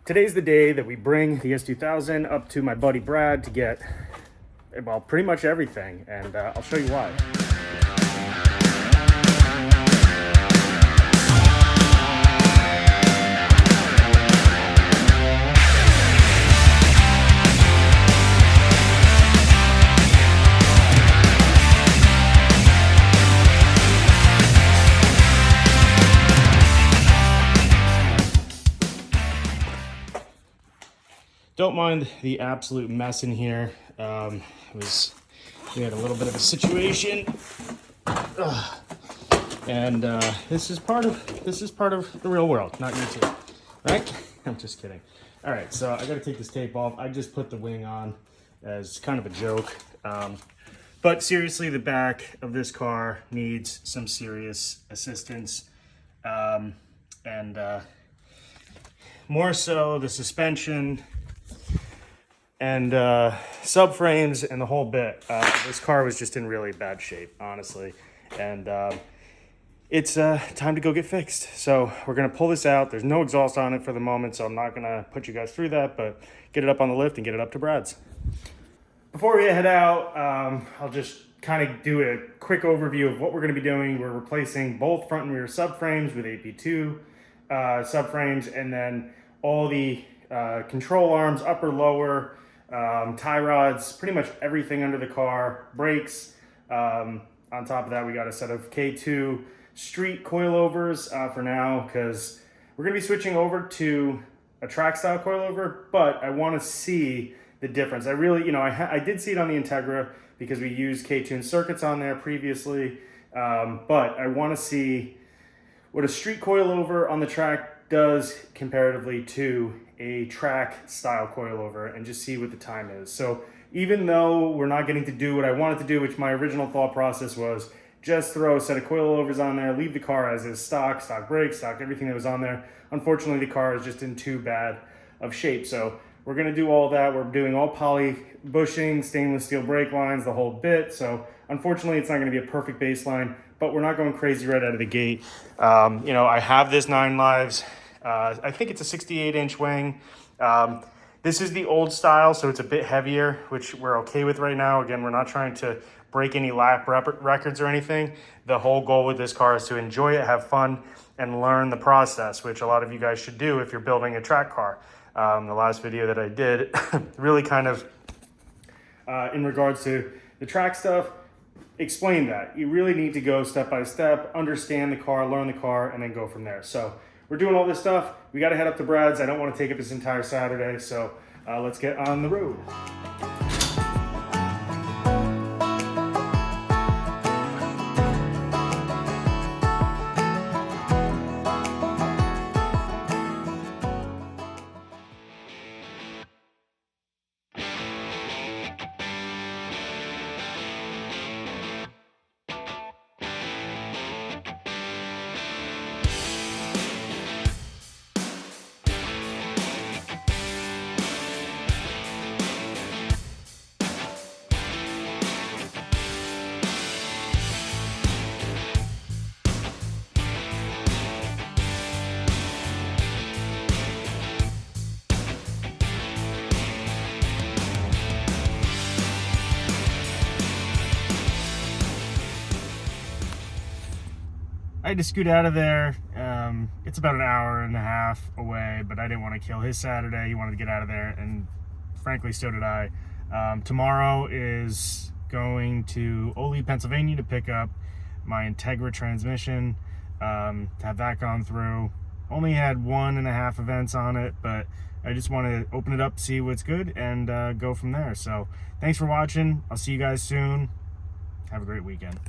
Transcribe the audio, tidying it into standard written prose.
Today's the day that we bring the S2000 up to my buddy Brad to get, well, pretty much everything, and I'll show you why. Don't mind the absolute mess in here. We had a little bit of a situation, and this is part of the real world, not YouTube, right? I'm just kidding. All right, so I got to take this tape off. I just put the wing on as kind of a joke, but seriously, the back of this car needs some serious assistance, and more so the suspension and subframes and the whole bit. This car was just in really bad shape, honestly, and it's time to go get fixed. So we're gonna pull this out. There's no exhaust on it for the moment, so I'm not gonna put you guys through that, but get it up on the lift and get it up to Brad's. Before we head out, I'll just kind of do a quick overview of what we're gonna be doing. We're replacing both front and rear subframes with AP2 subframes, and then all the control arms, upper, lower, tie rods, pretty much everything under the car, brakes. On top of that, we got a set of K2 street coilovers for now, because we're going to be switching over to a track style coilover, but I want to see the difference. I really, I did see it on the Integra because we used K-tuned circuits on there previously, but I want to see what a street coilover on the track does comparatively to a track style coilover, and just see what the time is. So even though we're not getting to do what I wanted to do, which my original thought process was just throw a set of coilovers on there, leave the car as is, stock brakes, stock everything that was on there. Unfortunately, the car is just in too bad of shape. So we're gonna do all that. We're doing all poly bushing, stainless steel brake lines, the whole bit. So unfortunately, it's not gonna be a perfect baseline, but we're not going crazy right out of the gate. I have this 9 lives. I think it's a 68-inch wing. This is the old style, so it's a bit heavier, which we're okay with right now. Again, we're not trying to break any lap records or anything. The whole goal with this car is to enjoy it, have fun, and learn the process, which a lot of you guys should do if you're building a track car. The last video that I did really kind of, in regards to the track stuff, explain that. You really need to go step by step, understand the car, learn the car, and then go from there. So we're doing all this stuff. We got to head up to Brad's. I don't want to take up this entire Saturday, so let's get on the road. I had to scoot out of there. It's about an hour and a half away, but I didn't want to kill his Saturday. He wanted to get out of there, and frankly, so did I. Tomorrow is going to Ole, Pennsylvania to pick up my Integra transmission, to have that gone through. Only had 1.5 events on it, but I just want to open it up, see what's good, and go from there. So thanks for watching. I'll see you guys soon. Have a great weekend.